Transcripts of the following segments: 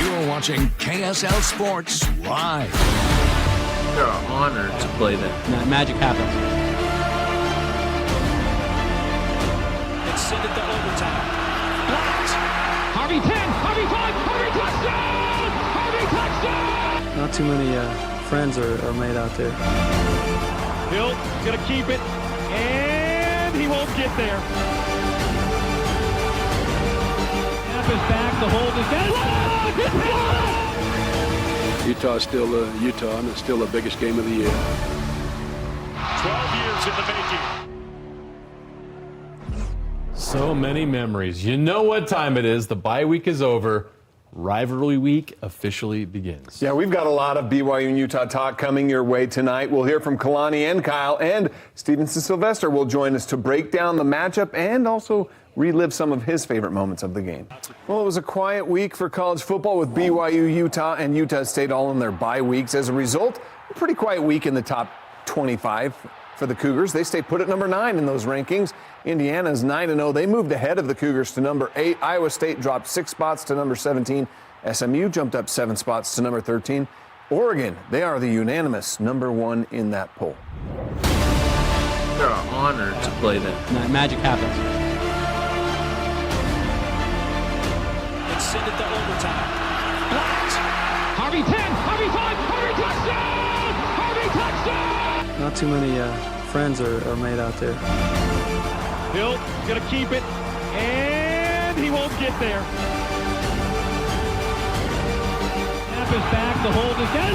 You're watching KSL Sports Live. They're an honor to play them. Magic happens. Let's send it to overtime. Blocked. Harvey 10, Harvey 5, Harvey touchdown! Harvey touchdown! Not too many friends are made out there. Hill gonna keep it, and he won't get there. Snap is back, the hold is down. Utah is still Utah, and it's still the biggest game of the year. 12 years in the making. So many memories. You know what time it is. The bye week is over. Rivalry week officially begins. Yeah, we've got a lot of BYU and Utah talk coming your way tonight. We'll hear from Kalani and Kyle, and Stevenson Sylvester will join us to break down the matchup and also relive some of his favorite moments of the game. Well, it was a quiet week for college football with BYU, Utah, and Utah State all in their bye weeks. As a result, a pretty quiet week in the top 25 for the Cougars. They stay put at number 9 in those rankings. Indiana's 9-0. They moved ahead of the Cougars to number 8. Iowa State dropped 6 spots to number 17. SMU jumped up 7 spots to number 13. Oregon, they are the unanimous number 1 in that poll. They're an honor to play them. Magic happens. Let's send it to overtime. Blocked. Harvey 10, Harvey 5, Harvey touchdown! Harvey touchdown! Not too many friends are made out there. Hill gonna keep it, and he won't get there. Snap is back, the hold is down.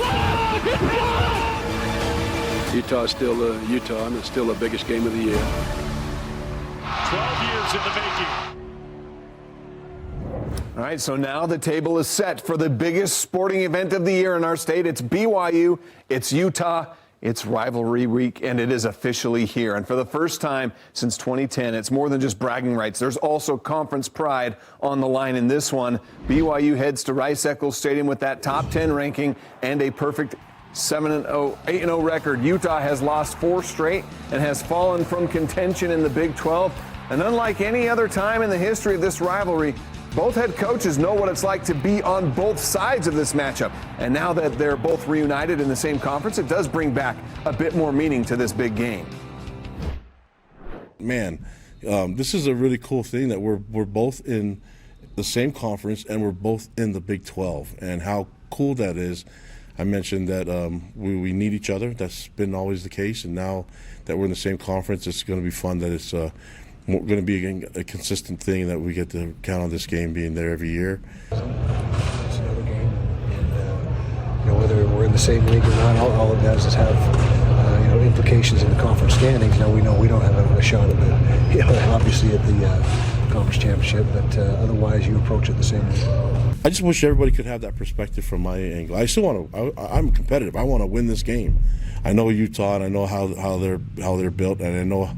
Utah is still Utah, and it's still the biggest game of the year. 12 years in the making. All right, so now the table is set for the biggest sporting event of the year in our state. It's BYU, it's Utah, it's rivalry week, and it is officially here. And for the first time since 2010, it's more than just bragging rights. There's also conference pride on the line in this one. BYU heads to Rice-Eccles Stadium with that top 10 ranking and a perfect 8-0 record. Utah has lost 4 straight and has fallen from contention in the Big 12. And unlike any other time in the history of this rivalry, both head coaches know what it's like to be on both sides of this matchup. And now that they're both reunited in the same conference, it does bring back a bit more meaning to this big game. Man, this is a really cool thing that we're both in the same conference and we're both in the Big 12. And how cool that is. I mentioned that we need each other. That's been always the case. And now that we're in the same conference, it's going to be fun that it's going to be a consistent thing that we get to count on this game being there every year. It's another game, and whether we're in the same league or not, all it does is have implications in the conference standings. Now we know we don't have a shot at obviously at the conference championship, but otherwise you approach it the same way. I just wish everybody could have that perspective from my angle. I still want to. I'm competitive. I want to win this game. I know Utah, and I know how they're built, and I know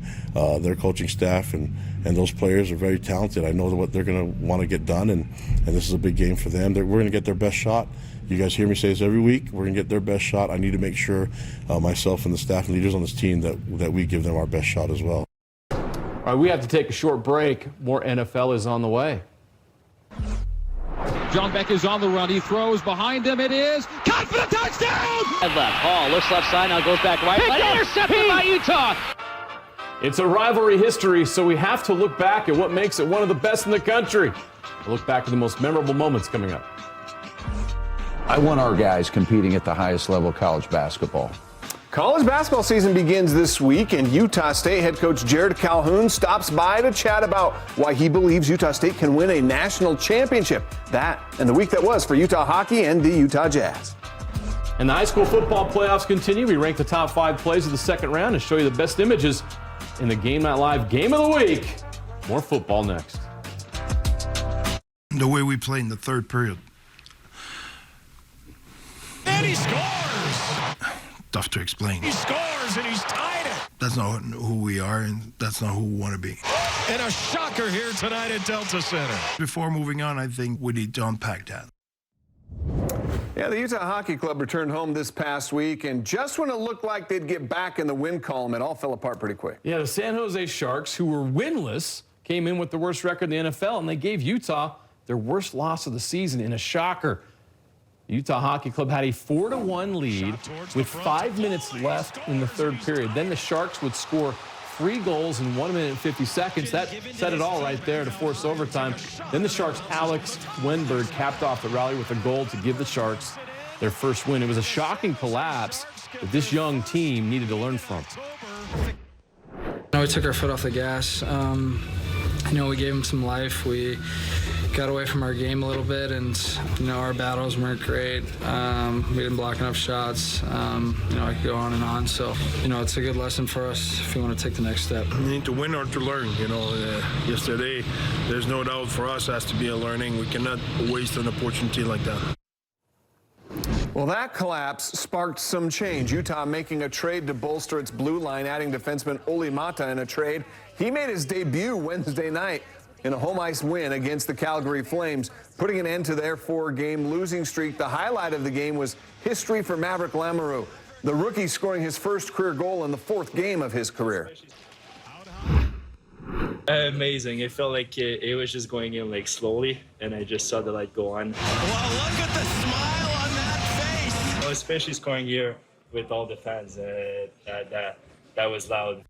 their coaching staff and those players are very talented. I know what they're going to want to get done, and this is a big game for them. We're going to get their best shot. You guys hear me say this every week. We're going to get their best shot. I need to make sure myself and the staff and leaders on this team that we give them our best shot as well. All right, we have to take a short break. More NFL is on the way. John Beck is on the run. He throws behind him. It is caught for the touchdown. Left. Hall looks left side. Now goes back right. Intercepted by Utah. It's a rivalry history, so we have to look back at what makes it one of the best in the country. We'll look back at the most memorable moments coming up. I want our guys competing at the highest level of college basketball. College basketball season begins this week, and Utah State head coach Jared Calhoun stops by to chat about why he believes Utah State can win a national championship. That and the week that was for Utah hockey and the Utah Jazz. And the high school football playoffs continue. We rank the top 5 plays of the second round and show you the best images in the Game Night Live Game of the Week. More football next. The way we played in the third period. And he scores! Tough to explain. He scores and he's tied it! That's not who we are, and that's not who we want to be. And a shocker here tonight at Delta Center. Before moving on, I think we need to unpack that. Yeah, the Utah Hockey Club returned home this past week, and just when it looked like they'd get back in the win column, it all fell apart pretty quick. Yeah, the San Jose Sharks, who were winless, came in with the worst record in the NFL, and they gave Utah their worst loss of the season in a shocker. Utah Hockey Club had a 4-1 lead with 5 minutes left in the third period. Then the Sharks would score 3 goals in 1 minute and 50 seconds. That said it all right there to force overtime. Then the Sharks' Alex Wenberg capped off the rally with a goal to give the Sharks their first win. It was a shocking collapse that this young team needed to learn from. We took our foot off the gas. We gave them some life. We got away from our game a little bit, and our battles weren't great. We didn't block enough shots. I could go on and on. So it's a good lesson for us if we want to take the next step. We need to win or to learn. Yesterday, there's no doubt for us has to be a learning. We cannot waste an opportunity like that. Well, that collapse sparked some change. Utah making a trade to bolster its blue line, adding defenseman Olli Mata in a trade. He made his debut Wednesday night in a home ice win against the Calgary Flames, putting an end to their 4-game losing streak. The highlight of the game was history for Maverick Lamoureux, the rookie scoring his first career goal in the 4th game of his career. Amazing. It felt like it was just going in like slowly, and I just saw the light go on. Well, look at the smile on that face. Well, especially scoring here with all the fans, that was loud.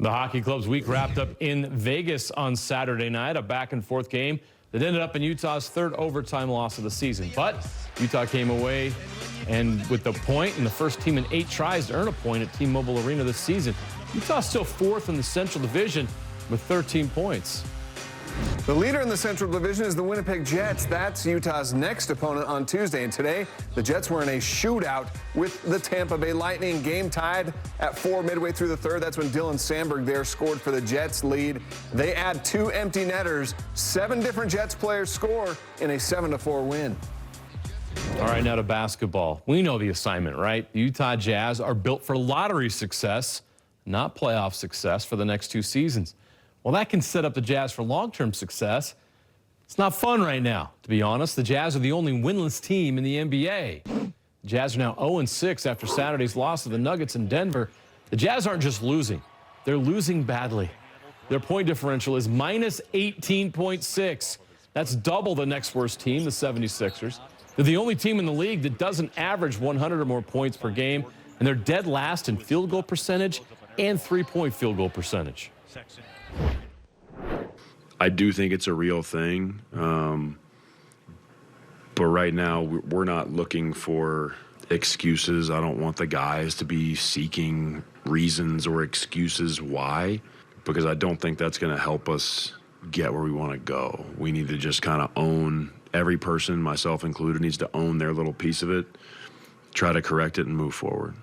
The Hockey Club's week wrapped up in Vegas on Saturday night, a back-and-forth game that ended up in Utah's 3rd overtime loss of the season. But Utah came away and with the point, and the first team in 8 tries to earn a point at T-Mobile Arena this season. Utah's still 4th in the Central Division with 13 points. The leader in the Central Division is the Winnipeg Jets. That's Utah's next opponent on Tuesday. And today, the Jets were in a shootout with the Tampa Bay Lightning. Game tied at 4 midway through the 3rd. That's when Dylan Sandberg there scored for the Jets' lead. They add 2 empty netters. 7 different Jets players score in a 7-4 win. All right, now to basketball. We know the assignment, right? The Utah Jazz are built for lottery success, not playoff success for the next 2 seasons. Well, that can set up the Jazz for long-term success. It's not fun right now, to be honest. The Jazz are the only winless team in the NBA. The Jazz are now 0-6 after Saturday's loss to the Nuggets in Denver. The Jazz aren't just losing. They're losing badly. Their point differential is minus 18.6. That's double the next worst team, the 76ers. They're the only team in the league that doesn't average 100 or more points per game, and they're dead last in field goal percentage and three-point field goal percentage. I do think it's a real thing, but right now we're not looking for excuses. I don't want the guys to be seeking reasons or excuses why, because I don't think that's going to help us get where we want to go. We need to just kind of own, every person, myself included, needs to own their little piece of it, try to correct it, and move forward.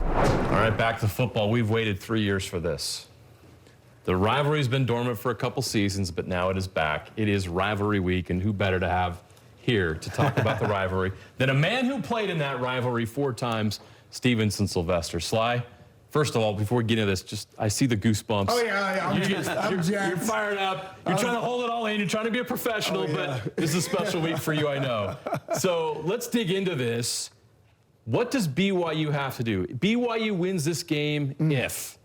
All right, back to football. We've waited 3 years for this. The rivalry's been dormant for a couple seasons, but now it is back. It is rivalry week, and who better to have here to talk about the rivalry than a man who played in that rivalry 4 times, Stevenson Sylvester. Sly, first of all, before we get into this, I see the goosebumps. Oh, yeah, you're fired up. You're trying to hold it all in. You're trying to be a professional, but this is a special week for you, I know. So let's dig into this. What does BYU have to do? BYU wins this game if?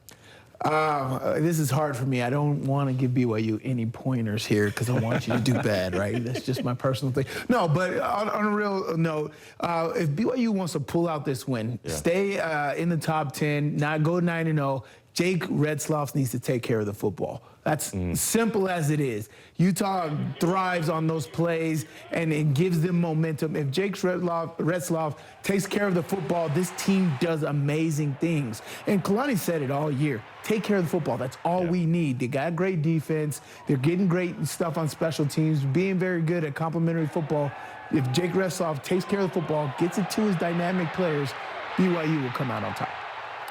This is hard for me. I don't want to give BYU any pointers here because I want you to do bad, right? That's just my personal thing. No, but on a real note, if BYU wants to pull out this win, stay in the top 10, not go 9-0, Jake Retzloff needs to take care of the football. That's simple as it is. Utah thrives on those plays, and it gives them momentum. If Jake Retzloff takes care of the football, this team does amazing things. And Kalani said it all year. Take care of the football. That's all we need. They got great defense. They're getting great stuff on special teams, being very good at complementary football. If Jake Retzloff takes care of the football, gets it to his dynamic players, BYU will come out on top.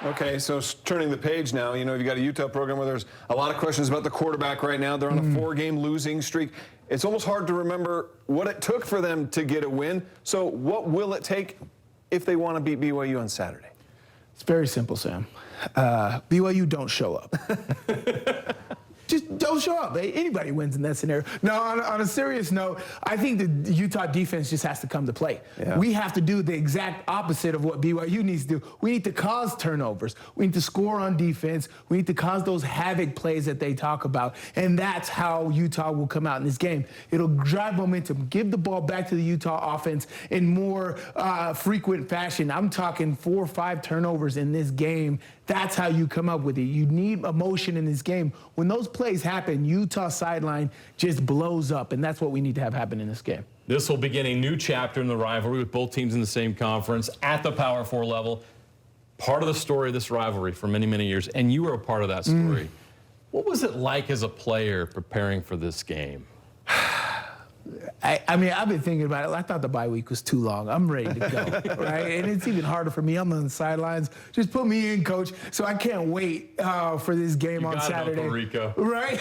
Okay, so turning the page now, you got a Utah program where there's a lot of questions about the quarterback right now. They're on a 4-game losing streak. It's almost hard to remember what it took for them to get a win. So what will it take if they want to beat BYU on Saturday? It's very simple, Sam. BYU don't show up. just don't show up. Anybody wins in that scenario. Now, on a serious note, I think the Utah defense just has to come to play. Yeah. We have to do the exact opposite of what BYU needs to do. We need to cause turnovers. We need to score on defense. We need to cause those havoc plays that they talk about. And that's how Utah will come out in this game. It'll drive momentum, give the ball back to the Utah offense in more frequent fashion. I'm talking 4 or 5 turnovers in this game. That's how you come up with it. You need emotion in this game. When those plays happen, Utah sideline just blows up, and that's what we need to have happen in this game. This will begin a new chapter in the rivalry with both teams in the same conference at the Power 4 level. Part of the story of this rivalry for many, many years, and you were a part of that story. What was it like as a player preparing for this game? I mean, I've been thinking about it. I thought the bye week was too long. I'm ready to go, right? And it's even harder for me. I'm on the sidelines. Just put me in, coach. So I can't wait for this game on Saturday. Rico. Right?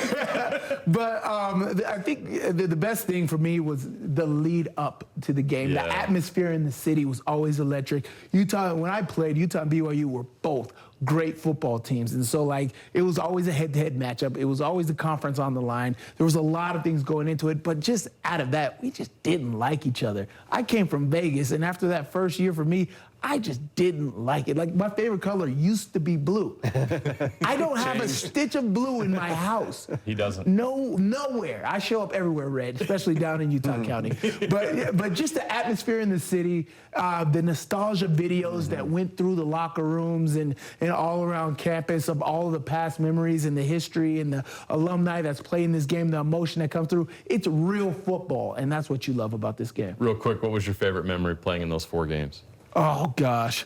But I think the best thing for me was the lead up to the game. Yeah. The atmosphere in the city was always electric. Utah, when I played, Utah and BYU were both great football teams. And so, like, it was always a head-to-head matchup. It was always the conference on the line. There was a lot of things going into it. But just out of that, we just didn't like each other. I came from Vegas, and after that first year for me, I just didn't like it. Like, my favorite color used to be blue. I don't have a stitch of blue in my house. He doesn't. No, nowhere. I show up everywhere red, especially down in Utah County. But just the atmosphere in the city, the nostalgia videos that went through the locker rooms and all around campus of all of the past memories and the history and the alumni that's playing this game, the emotion that comes through, it's real football, and that's what you love about this game. Real quick, what was your favorite memory playing in those 4 games? Oh, gosh.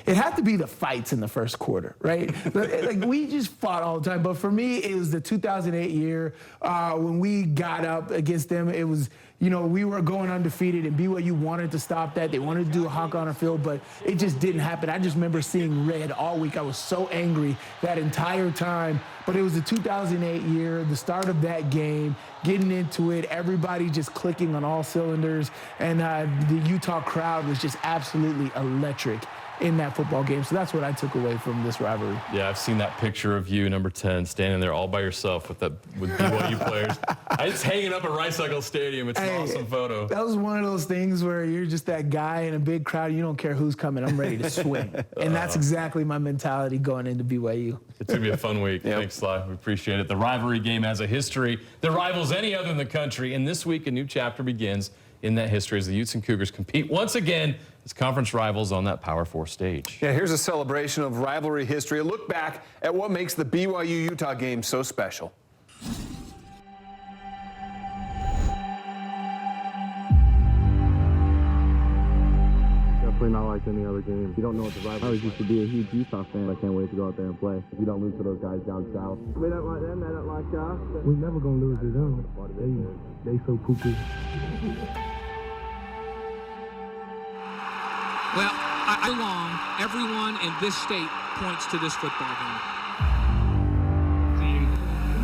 It had to be the fights in the first quarter, right? Like, we just fought all the time. But for me, it was the 2008 year when we got up against them. It was, you know, we were going undefeated, and BYU wanted to stop that. They wanted to do a hawk on our field, but it just didn't happen. I just remember seeing red all week. I was so angry that entire time. But it was the 2008 year, the start of that game, getting into it, everybody just clicking on all cylinders, and the Utah crowd was just absolutely electric in that football game. So that's what I took away from this rivalry. Yeah, I've seen that picture of you, number 10, standing there all by yourself with BYU players. It's hanging up at Rice Eccles Stadium. It's an awesome photo. That was one of those things where you're just that guy in a big crowd. You don't care who's coming. I'm ready to swing. And that's exactly my mentality going into BYU. It's going to be a fun week. Yep. Thanks, Sly. We appreciate it. The rivalry game has a history that rivals any other in the country. And this week, a new chapter begins in that history as the Utes and Cougars compete once again as conference rivals on that Power 4 stage. Yeah, here's a celebration of rivalry history, a look back at what makes the BYU-Utah game so special. Definitely not like any other game. You don't know what the rivalry is. I used to be a huge Utah fan. I can't wait to go out there and play. If you don't lose to those guys down south. We don't like them, they don't like us. We're never going to lose to them. They so poopy. Well, everyone in this state points to this football game. Team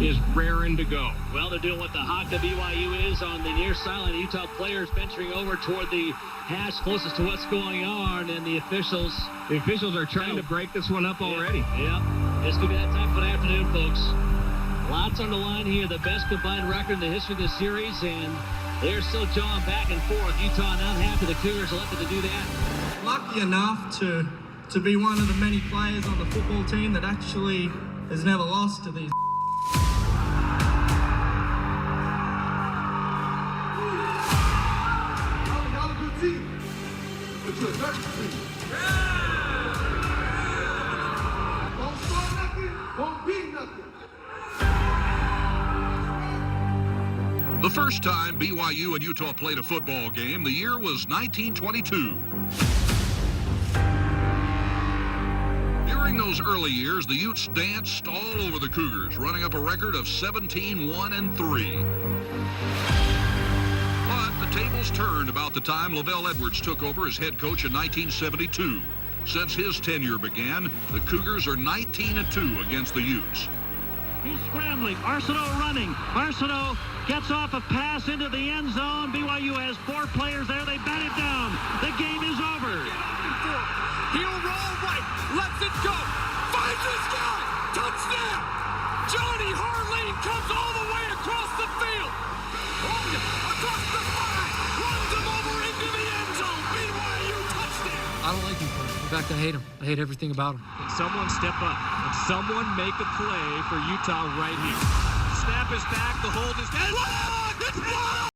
is raring to go. Well, they're doing what the hawk of BYU is on the near sideline. Utah players venturing over toward the hash closest to what's going on, and the officials are trying to break this one up already. Yep. This could be that type of an afternoon, folks. Lots on the line here. The best combined record in the history of this series, and they're still jawing back and forth. Utah not happy the Cougars elected to do that. Lucky enough to be one of the many players on the football team that actually has never lost to these. The first time BYU and Utah played a football game, the year was 1922. During those early years, the Utes danced all over the Cougars, running up a record of 17-1-3. But the tables turned about the time Lavelle Edwards took over as head coach in 1972. Since his tenure began, the Cougars are 19-2 against the Utes. He's scrambling. Arsenault running. Arsenault gets off a pass into the end zone. BYU has 4 players there. They bat it down. The game is over. He'll roll right. Lets it go. Finds this guy. Touchdown! Johnny Harlane comes all the way across the field. Across the 5, runs him over into the end zone. BYU touchdown. I don't like him. In fact, I hate him. I hate everything about him. Can someone step up? Can someone make a play for Utah right here? Snap is back. The hold is dead. It's blocked!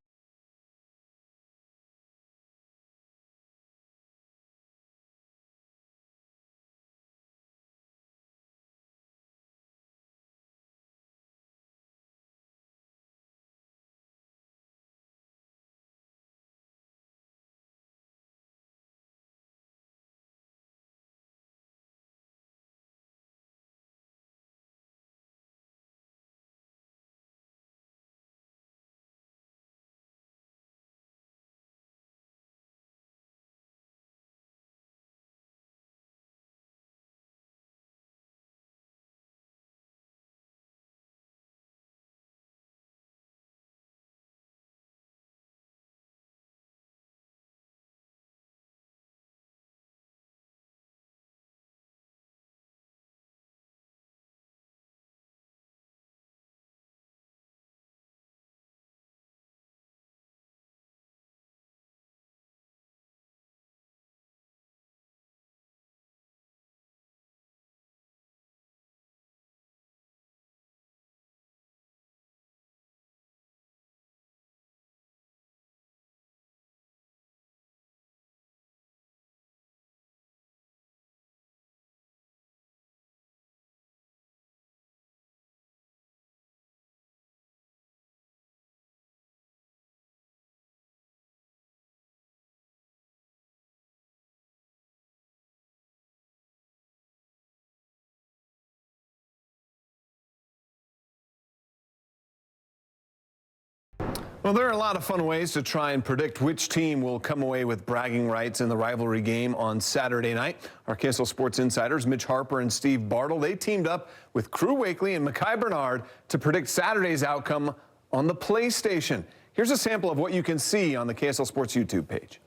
Well, there are a lot of fun ways to try and predict which team will come away with bragging rights in the rivalry game on Saturday night. Our KSL Sports insiders, Mitch Harper and Steve Bartle, they teamed up with Crew Wakely and Mekhi Bernard to predict Saturday's outcome on the PlayStation. Here's a sample of what you can see on the KSL Sports YouTube page.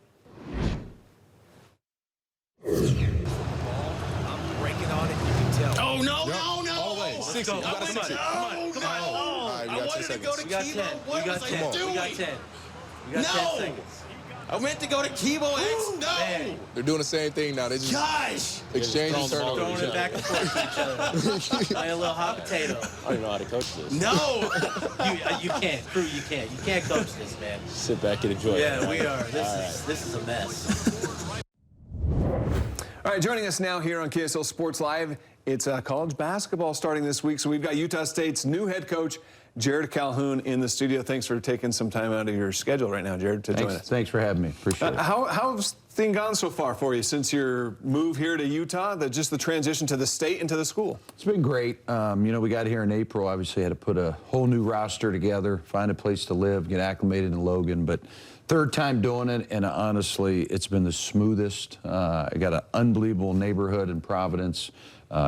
I'm breaking on it, you can tell. Oh, no, Yep. no, no. Always. 60. You got 60. Come on. All right, we got 10 seconds. We got 10. What was I doing? We got 10. We got 10 seconds. I meant to go to Kibo X. No. Man. They're doing the same thing now. They just exchanging turnovers. Throwing it back and forth to each other. Playing a little hot potato. I don't even know how to coach this. No. you can't. Crew, you can't. You can't coach this, man. Sit back and enjoy it. Yeah, we are. This is a mess. All right, joining us now here on KSL Sports Live, it's college basketball starting this week. So we've got Utah State's new head coach, Jared Calhoun, in the studio. Thanks for taking some time out of your schedule right now, Jared, to join us. Thanks for having me. Appreciate it. How's things gone so far for you since your move here to Utah, just the transition to the state and to the school? It's been great. You know, we got here in April. Obviously, had to put a whole new roster together, find a place to live, get acclimated in Logan. But third time doing it, and honestly, it's been the smoothest. I got an unbelievable neighborhood in Providence,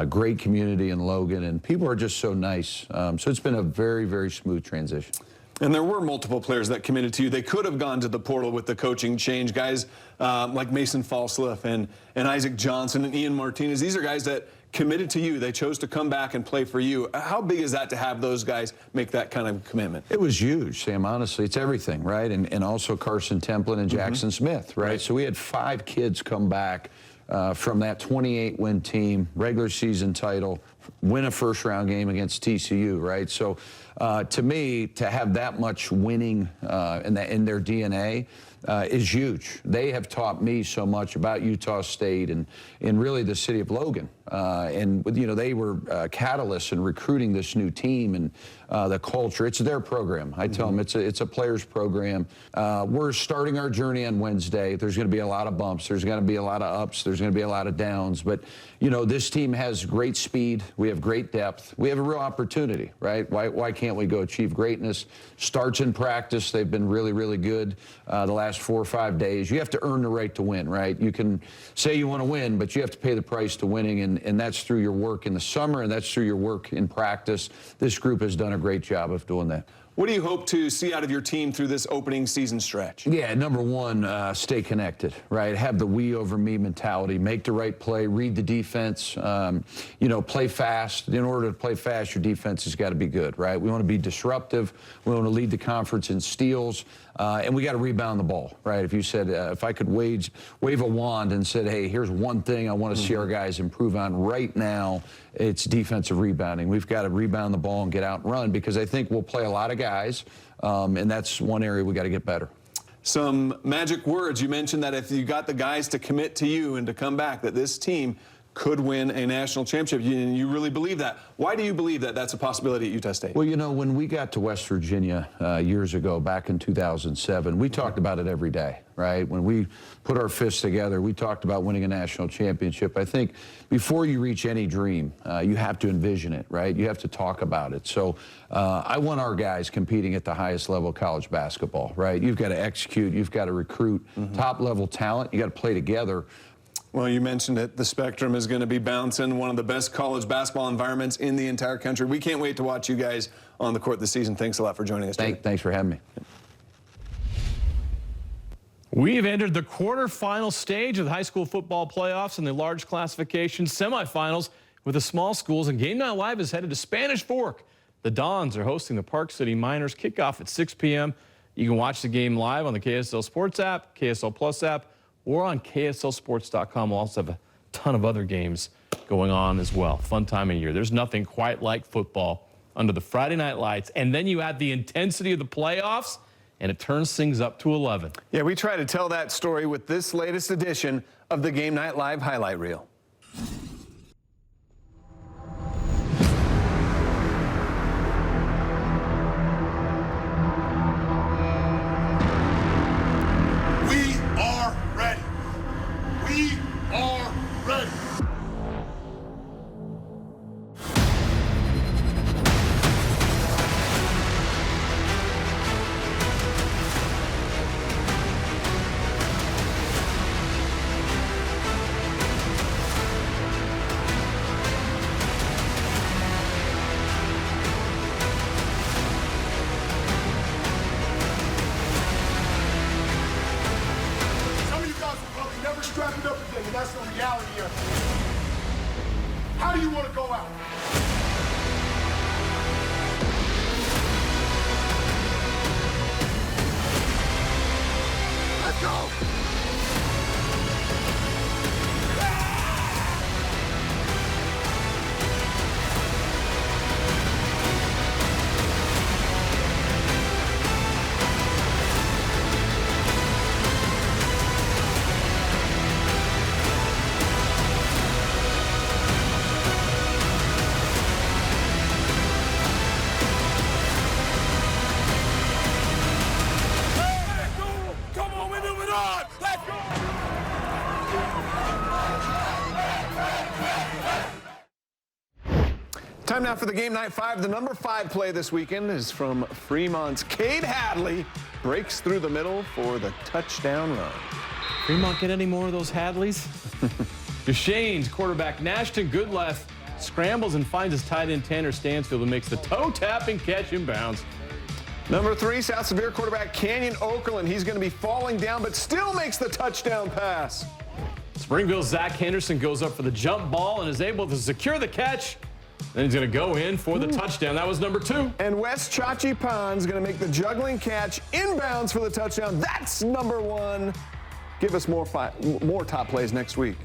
great community in Logan, and people are just so nice. So it's been a very, very smooth transition. And there were multiple players that committed to you. They could have gone to the portal with the coaching change. Guys like Mason Falsliff and Isaac Johnson and Ian Martinez. These are guys that committed to you. They chose to come back and play for you. How big is that to have those guys make that kind of commitment? It was huge, Sam, honestly. It's everything, right? And also Carson Templin and Jackson Smith, right? So we had 5 kids come back from that 28-win team, regular season title, win a first-round game against TCU, right? So to me, to have that much winning in their DNA is huge. They have taught me so much about Utah State and really the city of Logan. And, you know, they were catalysts in recruiting this new team and the culture. It's their program. I tell them it's a players program. We're starting our journey on Wednesday. There's going to be a lot of bumps. There's going to be a lot of ups. There's going to be a lot of downs. But, you know, this team has great speed. We have great depth. We have a real opportunity, right? Why can't we go achieve greatness? Starts in practice. They've been really, really good the last 4 or 5 days. You have to earn the right to win, right? You can say you want to win, but you have to pay the price to winning, and that's through your work in the summer, and that's through your work in practice. This group has done a great job of doing that. What do you hope to see out of your team through this opening season stretch? Yeah, number one, stay connected, right? Have the we over me mentality. Make the right play, read the defense, play fast. In order to play fast, your defense has got to be good, right? We want to be disruptive. We want to lead the conference in steals. And we got to rebound the ball, right? If you said, if I could wave a wand and said, hey, here's one thing I want to see our guys improve on right now, it's defensive rebounding. We've got to rebound the ball and get out and run, because I think we'll play a lot of guys, and that's one area we got to get better. Some magic words. You mentioned that if you got the guys to commit to you and to come back, that this team could win a national championship. You really believe that. Why do you believe that that's a possibility at Utah State? Well, when we got to West Virginia years ago, back in 2007, we talked about it every day, right? When we put our fists together, we talked about winning a national championship. I think before you reach any dream, you have to envision it, right? You have to talk about it. So I want our guys competing at the highest level of college basketball, right? You've got to execute. You've got to recruit top-level talent. You got to play together. Well, you mentioned it. The Spectrum is going to be bouncing, one of the best college basketball environments in the entire country. We can't wait to watch you guys on the court this season. Thanks a lot for joining us today. Thanks for having me. We've entered the quarterfinal stage of the high school football playoffs and the large classification semifinals with the small schools, and Game Night Live is headed to Spanish Fork. The Dons are hosting the Park City Miners. Kickoff at 6 p.m. You can watch the game live on the KSL Sports app, KSL Plus app, or on KSLSports.com. We'll also have a ton of other games going on as well. Fun time of year. There's nothing quite like football under the Friday night lights. And then you add the intensity of the playoffs, and it turns things up to 11. Yeah, we try to tell that story with this latest edition of the Game Night Live highlight reel. Strap it up again, and that's the reality of it. How do you want to go out? Let's go! Time now for the Game Night 5. The number 5 play this weekend is from Fremont's Cade Hadley. Breaks through the middle for the touchdown run. Fremont get any more of those Hadleys? Duchesne's quarterback Nashton Goodleft scrambles and finds his tight end Tanner Stansfield, who makes the toe-tapping catch in bounds. Number 3, South Severe quarterback Canyon Okerlund. He's going to be falling down, but still makes the touchdown pass. Springville's Zach Henderson goes up for the jump ball and is able to secure the catch. Then he's going to go in for the touchdown. That was number 2. And West Chachi Pon's going to make the juggling catch inbounds for the touchdown. That's number 1. Give us more top plays next week.